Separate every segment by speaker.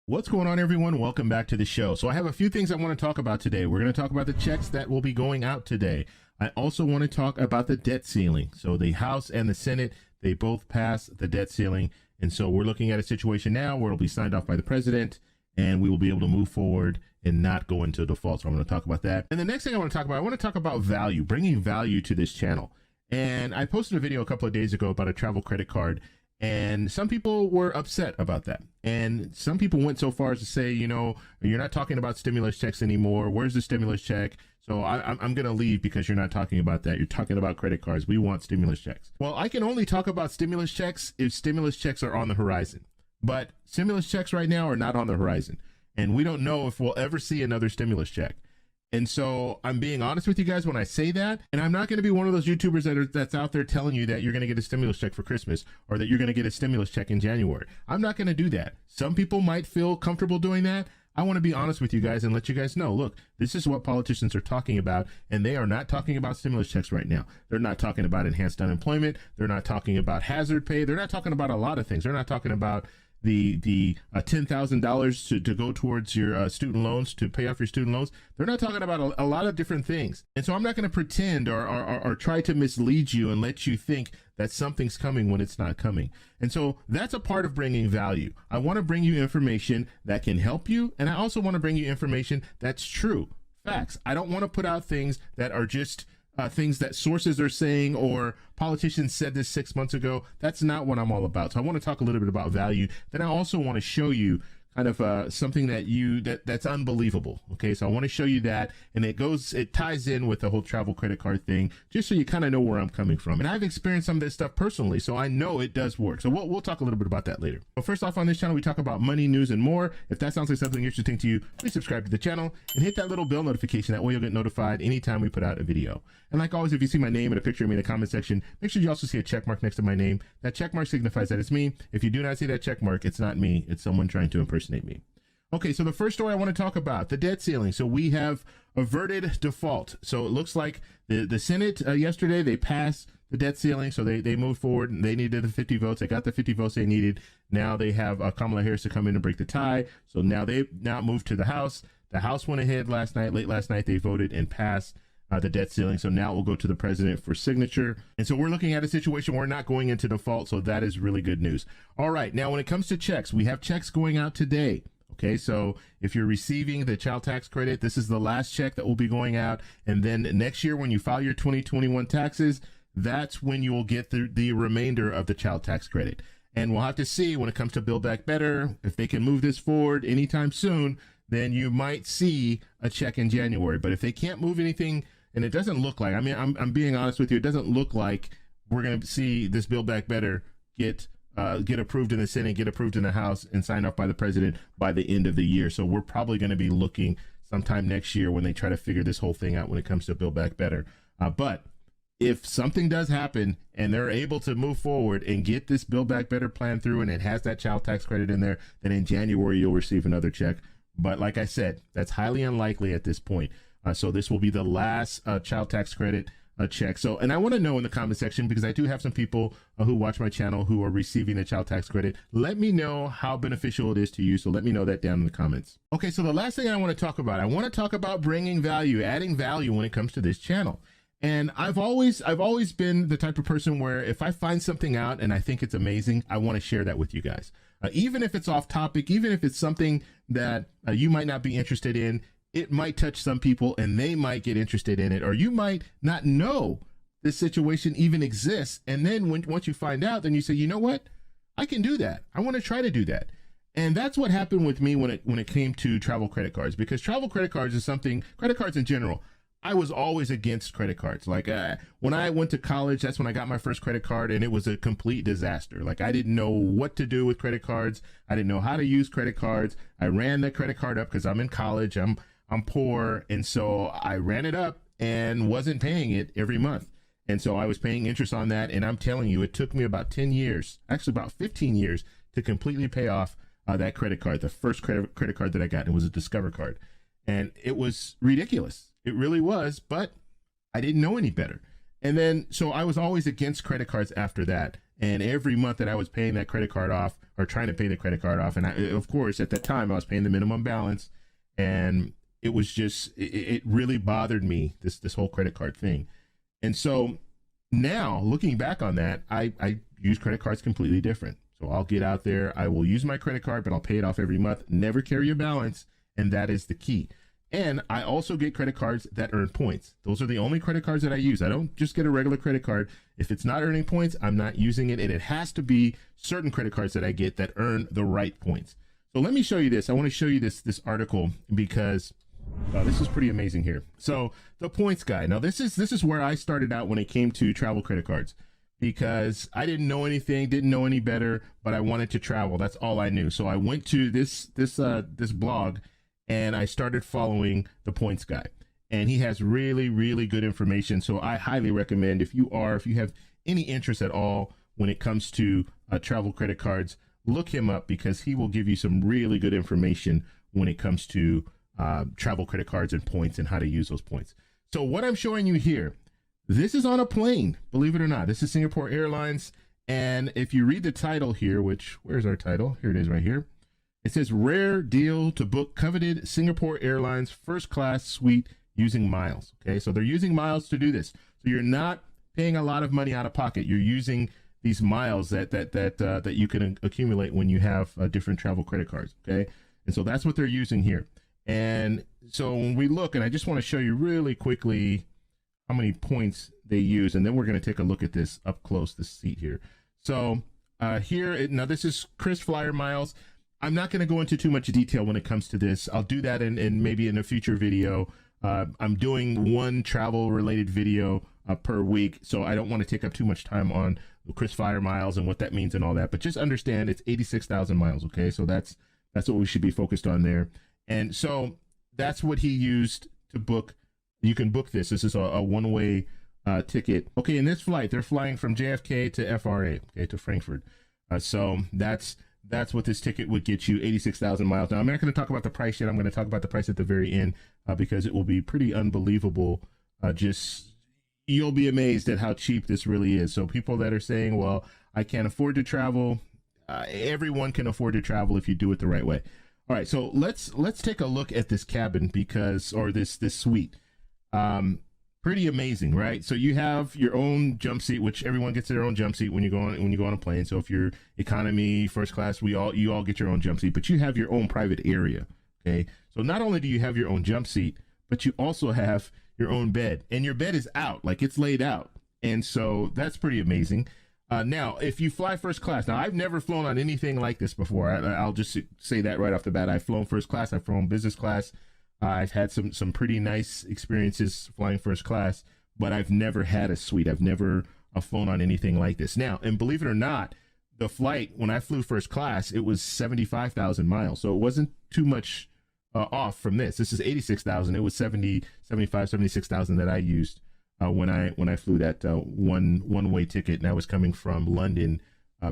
Speaker 1: What's going on, everyone? Welcome back to the show. So I have a few things I want to talk about today. We're going to talk about the checks that will be going out today. I also want to talk about the debt ceiling. So the House and the Senate, they both passed the debt ceiling. And so we're looking at a situation now where it'll be signed off by the president and we will be able to move forward and not go into default. So I'm going to talk about that. And the next thing I want to talk about value, bringing value to this channel. And I posted a video a couple of days ago about a travel credit card. And some people were upset about that. And some people went so far as to say, you know, you're not talking about stimulus checks anymore. Where's the stimulus check? So I'm going to leave because you're not talking about that. You're talking about credit cards. We want stimulus checks. Well, I can only talk about stimulus checks if stimulus checks are on the horizon. But stimulus checks right now are not on the horizon. And we don't know if we'll ever see another stimulus check. And so I'm being honest with you guys when I say that, and I'm not going to be one of those YouTubers that's out there telling you that you're going to get a stimulus check for Christmas or that you're going to get a stimulus check in January. I'm not going to do that. Some people might feel comfortable doing that. I want to be honest with you guys and let you guys know, look, this is what politicians are talking about, and they are not talking about stimulus checks right now. They're not talking about enhanced unemployment. They're not talking about hazard pay. They're not talking about a lot of things. They're not talking about the $10,000 to go towards your student loans, to pay off your student loans. They're not talking about a lot of different things. And so I'm not going to pretend or try to mislead you and let you think that something's coming when it's not coming. And so that's a part of bringing value. I want to bring you information that can help you. And I also want to bring you information that's true, facts. I don't want to put out things that are just things that sources are saying or politicians said this 6 months ago. That's not what I'm all about. So I want to talk a little bit about value. Then I also want to show you kind of something that's unbelievable. Okay, so I want to show you that, and it ties in with the whole travel credit card thing, just so you kind of know where I'm coming from. And I've experienced some of this stuff personally, so I know it does work. So we'll talk a little bit about that later. But first off, on this channel, we talk about money, news, and more. If that sounds like something interesting to you, please subscribe to the channel and hit that little bell notification. That way you'll get notified anytime we put out a video. And like always, if you see my name and a picture of me in the comment section, make sure you also see a check mark next to my name. That check mark signifies that it's me. If you do not see that check mark, it's not me. It's someone trying to impersonate me. Okay, so the first story I want to talk about, the debt ceiling. So we have averted default. So it looks like the Senate yesterday, they passed the debt ceiling. So they moved forward and they needed the 50 votes. They got the 50 votes they needed. Now they have Kamala Harris to come in and break the tie. So now they've moved to the House. The House went ahead late last night, they voted and passed the debt ceiling. So now it will go to the president for signature. And so we're looking at a situation where we're not going into default. So that is really good news. All right, now when it comes to checks, we have checks going out today. Okay, so if you're receiving the child tax credit, this is the last check that will be going out. And then next year, when you file your 2021 taxes, that's when you will get the remainder of the child tax credit. And we'll have to see when it comes to Build Back Better, if they can move this forward anytime soon, then you might see a check in January. But if they can't move anything, and it doesn't look like, I mean, I'm being honest with you, it doesn't look like we're going to see this Build Back Better get approved in the Senate, get approved in the House, and signed off by the president by the end of the year. So we're probably going to be looking sometime next year when they try to figure this whole thing out when it comes to Build Back Better. But if something does happen and they're able to move forward and get this Build Back Better plan through and it has that child tax credit in there, then in January you'll receive another check. But like I said, that's highly unlikely at this point. So this will be the last child tax credit check. So, and I want to know in the comment section, because I do have some people who watch my channel who are receiving the child tax credit. Let me know how beneficial it is to you. So let me know that down in the comments. Okay, so the last thing I want to talk about bringing value, adding value when it comes to this channel. And I've always been the type of person where if I find something out and I think it's amazing, I want to share that with you guys. Even if it's off topic, even if it's something that you might not be interested in, it might touch some people and they might get interested in it, or you might not know this situation even exists. And then once you find out, then you say, you know what, I can do that. I want to try to do that. And that's what happened with me when it came to travel credit cards, because travel credit cards is something, credit cards in general, I was always against credit cards. Like when I went to college, that's when I got my first credit card, and it was a complete disaster. Like I didn't know what to do with credit cards. I didn't know how to use credit cards. I ran that credit card up because I'm in college. I'm poor. And so I ran it up and wasn't paying it every month. And so I was paying interest on that. And I'm telling you, it took me about 10 years, actually about 15 years to completely pay off that credit card. The first credit card that I got, it was a Discover card. And it was ridiculous. It really was, but I didn't know any better. And then, so I was always against credit cards after that. And every month that I was paying that credit card off, or trying to pay the credit card off, and of course, at that time, I was paying the minimum balance, and it was just, it really bothered me, this whole credit card thing. And so now, looking back on that, I use credit cards completely different. So I'll get out there, I will use my credit card, but I'll pay it off every month, never carry a balance, and that is the key. And I also get credit cards that earn points. Those are the only credit cards that I use. I don't just get a regular credit card. If it's not earning points, I'm not using it. And it has to be certain credit cards that I get that earn the right points. So let me show you this. I want to show you this article because this is pretty amazing here. So the points guy. Now this is where I started out when it came to travel credit cards, because I didn't know anything, didn't know any better, but I wanted to travel. That's all I knew. So I went to this blog, and I started following the points guy, and he has really, really good information. So I highly recommend, if you have any interest at all when it comes to travel credit cards, look him up, because he will give you some really good information when it comes to travel credit cards and points and how to use those points. So what I'm showing you here, this is on a plane, believe it or not. This is Singapore Airlines. And if you read the title here, where's our title? Here it is right here. It says, rare deal to book coveted Singapore Airlines first class suite using miles. Okay, so they're using miles to do this. So you're not paying a lot of money out of pocket. You're using these miles that you can accumulate when you have different travel credit cards. Okay, and so that's what they're using here. And so when we look, and I just want to show you really quickly how many points they use, and then we're going to take a look at this up close, this seat here. So now this is Chris Flyer miles. I'm not going to go into too much detail when it comes to this. I'll do that in maybe in a future video. I'm doing one travel related video per week, so I don't want to take up too much time on Chris Flyer miles and what that means and all that. But just understand it's 86,000 miles. Okay, so that's what we should be focused on there. And so that's what he used to book. You can book this. This is a one-way ticket. Okay, in this flight, they're flying from JFK to FRA, okay, to Frankfurt. So that's what this ticket would get you, 86,000 miles. Now, I'm not going to talk about the price yet. I'm going to talk about the price at the very end because it will be pretty unbelievable. You'll be amazed at how cheap this really is. So people that are saying, well, I can't afford to travel, everyone can afford to travel if you do it the right way. All right, so let's take a look at this cabin or this suite. Pretty amazing, right? So you have your own jump seat, which everyone gets their own jump seat when you go on a plane. So if you're economy, first class, you all get your own jump seat, but you have your own private area. Okay, so not only do you have your own jump seat, but you also have your own bed, and your bed is out, like it's laid out, and so that's pretty amazing. Now, if you fly first class, now I've never flown on anything like this before. I'll just say that right off the bat. I've flown first class. I've flown business class. I've had some pretty nice experiences flying first class, but I've never had a suite. I've never flown on anything like this. Now, and believe it or not, the flight, when I flew first class, it was 75,000 miles. So it wasn't too much off from this. This is 86,000. It was 76,000 that I used when I flew that one-way ticket, and I was coming from London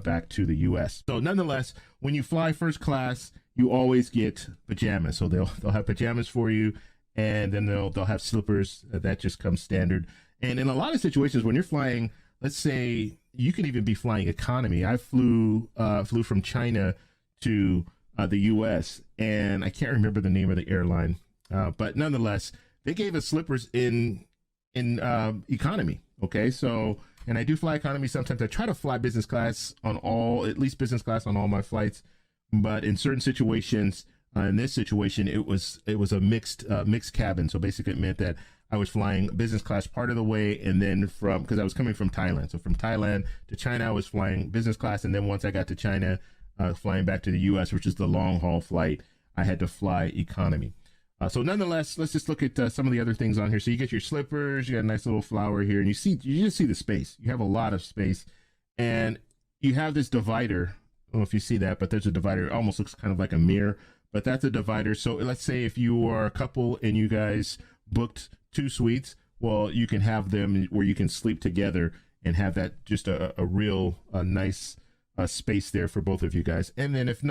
Speaker 1: back to the U.S. So nonetheless, when you fly first class, you always get pajamas. So they'll have pajamas for you, and then they'll have slippers. That just comes standard. And in a lot of situations, when you're flying, let's say you can even be flying economy. I flew from China to the U.S., and I can't remember the name of the airline, but nonetheless, they gave us slippers in economy. Okay, so, and I do fly economy sometimes. I try to fly business class at least business class on all my flights, but in certain situations, in this situation, it was a mixed cabin. So basically, it meant that I was flying business class part of the way, and then because I was coming from Thailand, so from Thailand to China, I was flying business class, and then once I got to China, flying back to the U.S., which is the long haul flight, I had to fly economy. So nonetheless, let's just look at some of the other things on here. So you get your slippers, you got a nice little flower here, and you just see the space. You have a lot of space, and you have this divider. I don't know if you see that, but there's a divider. It almost looks kind of like a mirror, but that's a divider. So let's say if you are a couple and you guys booked 2 suites, well, you can have them where you can sleep together and have that just a real nice space there for both of you guys. And then if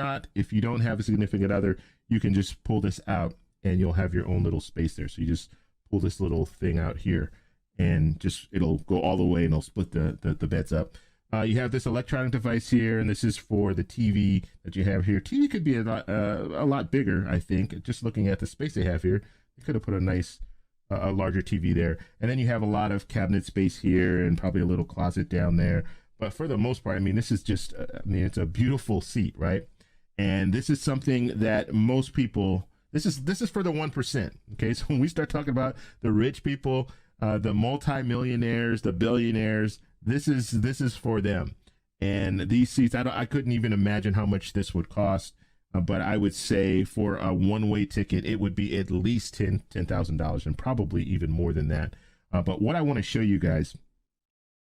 Speaker 1: you don't have a significant other, you can just pull this out and you'll have your own little space there. So you just pull this little thing out here, and just it'll go all the way and it'll split the beds up. You have this electronic device here, and this is for the TV that you have here. TV could be a lot bigger, I think. Just looking at the space they have here, they could have put a nice, a larger TV there. And then you have a lot of cabinet space here and probably a little closet down there. But for the most part, I mean, this is just, I mean, it's a beautiful seat, right? And this is something that most people, this is for the 1%. Okay, so when we start talking about the rich people, the multimillionaires, the billionaires, this is for them. And these seats, I couldn't even imagine how much this would cost, but I would say for a one-way ticket, it would be at least $10,000 and probably even more than that. But what I want to show you guys,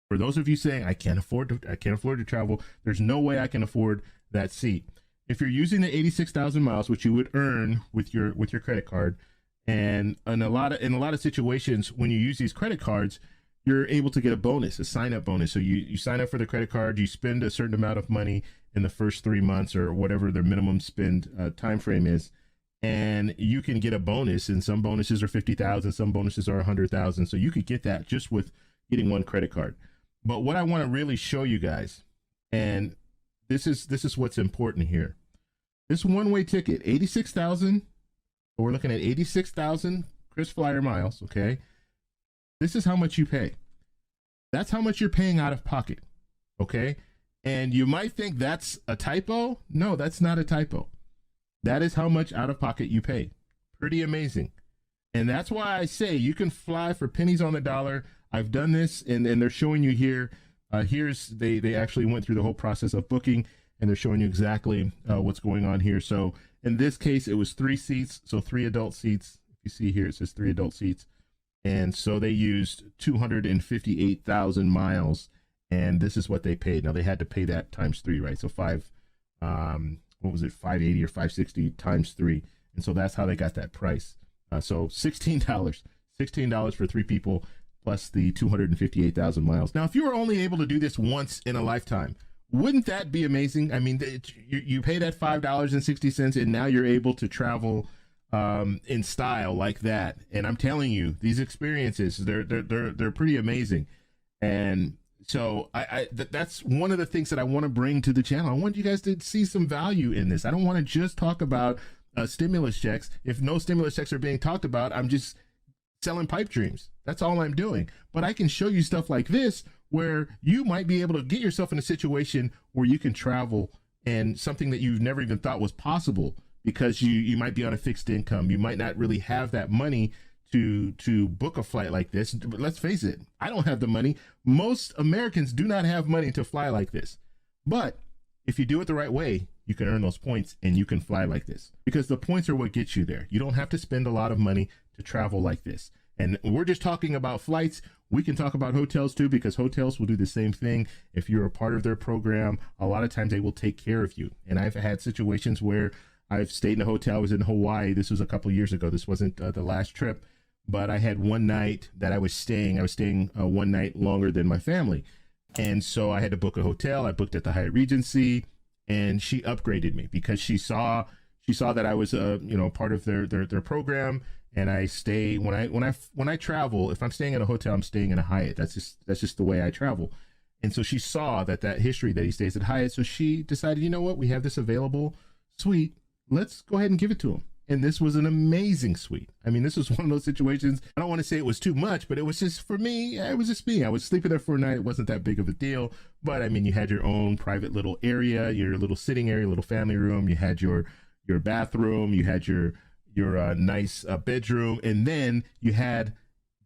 Speaker 1: for those of you saying I can't afford to travel, there's no way I can afford that seat. If you're using the 86,000 miles, which you would earn with your credit card, and in a lot of situations when you use these credit cards, you're able to get a bonus, a sign-up bonus. So you sign up for the credit card, you spend a certain amount of money in the first 3 months or whatever their minimum spend time frame is, and you can get a bonus. And some bonuses are 50,000, some bonuses are 100,000. So you could get that just with getting one credit card. But what I want to really show you guys, and this is what's important here. This one-way ticket, 86,000. We're looking at 86,000 KrisFlyer miles. Okay. This is how much you pay. That's how much you're paying out of pocket. Okay. And you might think that's a typo. No, that's not a typo. That is how much out of pocket you pay. Pretty amazing. And that's why I say you can fly for pennies on the dollar. I've done this, and they're showing you here. They actually went through the whole process of booking, and they're showing you exactly what's going on here. So in this case, it was 3 seats. So 3 adult seats. If you see here, it says 3 adult seats. And so they used 258,000 miles, and this is what they paid. Now they had to pay that times 3, right? So what was it, 580 or 560 times 3, and so that's how they got that price. So $16 for 3 people plus the 258,000 miles. Now, if you were only able to do this once in a lifetime, wouldn't that be amazing? I mean, you pay that $5.60, and now you're able to travel in style like that. And I'm telling you, these experiences, they're pretty amazing. And so that's one of the things that I want to bring to the channel. I want you guys to see some value in this. I don't want to just talk about stimulus checks. If no stimulus checks are being talked about, I'm just selling pipe dreams. That's all I'm doing. But I can show you stuff like this where you might be able to get yourself in a situation where you can travel, and something that you've never even thought was possible, because you might be on a fixed income. You might not really have that money to book a flight like this. But let's face it, I don't have the money. Most Americans do not have money to fly like this. But if you do it the right way, you can earn those points and you can fly like this, because the points are what gets you there. You don't have to spend a lot of money to travel like this. And we're just talking about flights. We can talk about hotels too, because hotels will do the same thing. If you're a part of their program, a lot of times they will take care of you. And I've had situations where I've stayed in a hotel. I was in Hawaii. This was a couple of years ago. This wasn't the last trip, but I had one night that I was staying one night longer than my family. And so I had to book a hotel. I booked at the Hyatt Regency, and she upgraded me because she saw that I was part of their program. And I stay, when I travel, if I'm staying in a hotel, I'm staying in a Hyatt. That's just the way I travel. And so she saw that history that he stays at Hyatt. So she decided, you know what, we have this available suite. Let's go ahead and give it to him. And this was an amazing suite. I mean, this was one of those situations. I don't want to say it was too much, but it was just, for me, it was just me. I was sleeping there for a night. It wasn't that big of a deal. But I mean, you had your own private little area, your little sitting area, little family room. You had your bathroom. You had your nice bedroom, and then you had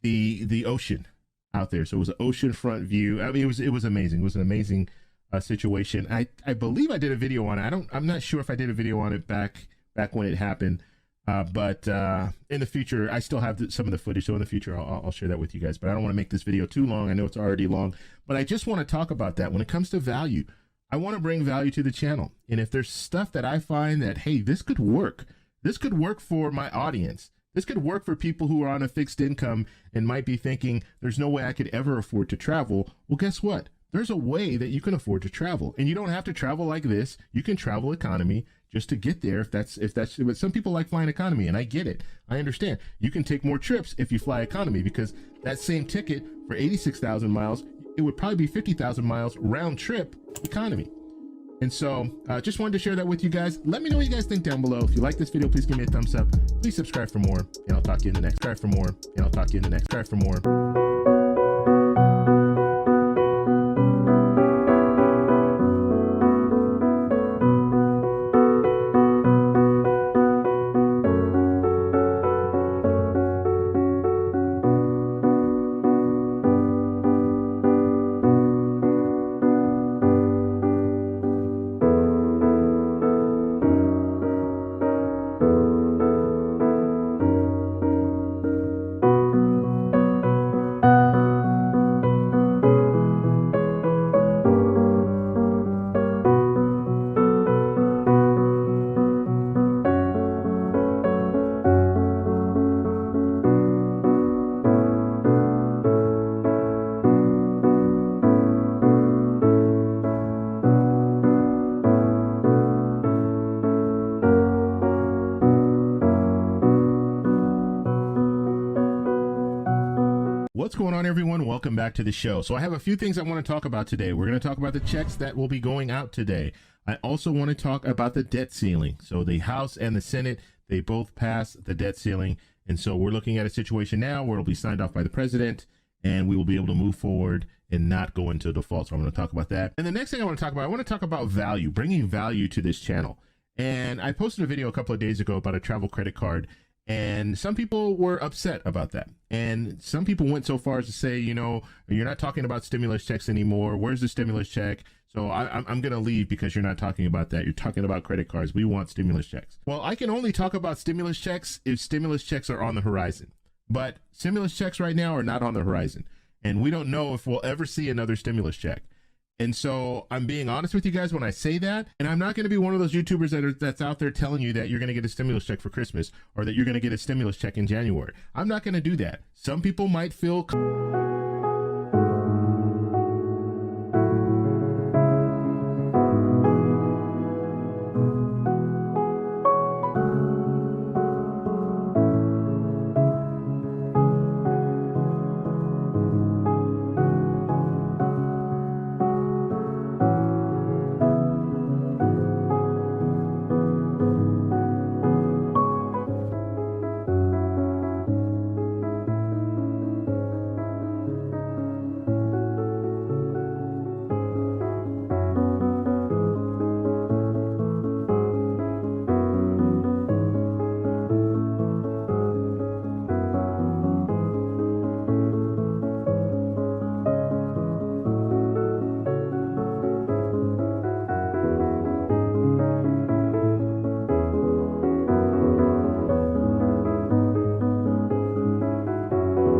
Speaker 1: the ocean out there. So it was an oceanfront view. I mean, it was amazing. It was an amazing situation. I believe I did a video on it. I'm not sure if I did a video on it back when it happened, but in the future, I still have some of the footage. So in the future, I'll share that with you guys. But I don't want to make this video too long. I know it's already long, but I just want to talk about that. When it comes to value, I want to bring value to the channel. And if there's stuff that I find that, hey, this could work. This could work for my audience. This could work for people who are on a fixed income and might be thinking, there's no way I could ever afford to travel. Well, guess what? There's a way that you can afford to travel. And you don't have to travel like this. You can travel economy, just to get there. But some people like flying economy, and I get it. I understand. You can take more trips if you fly economy, because that same ticket for 86,000 miles, it would probably be 50,000 miles round trip economy. And so just wanted to share that with you guys. Let me know what you guys think down below. If you like this video, please give me a thumbs up. Please subscribe for more, and I'll talk to you in the next. Subscribe for more, and I'll talk to you in the next. Subscribe for more. What's going on, everyone? Welcome back to the show. So I have a few things I want to talk about today. We're going to talk about the checks that will be going out today. I also want to talk about the debt ceiling. So the House and the Senate, they both passed the debt ceiling. And so we're looking at a situation now where it'll be signed off by the president, and we will be able to move forward and not go into default. So I'm going to talk about that. And the next thing I want to talk about value, bringing value to this channel. And I posted a video a couple of days ago about a travel credit card, and some people were upset about that. And some people went so far as to say, you know, you're not talking about stimulus checks anymore. Where's the stimulus check? So I'm going to leave because you're not talking about that. You're talking about credit cards. We want stimulus checks. Well, I can only talk about stimulus checks if stimulus checks are on the horizon. But stimulus checks right now are not on the horizon. And we don't know if we'll ever see another stimulus check. And so I'm being honest with you guys when I say that, and I'm not going to be one of those YouTubers that's out there telling you that you're going to get a stimulus check for Christmas or that you're going to get a stimulus check in January. I'm not going to do that. Some people might feel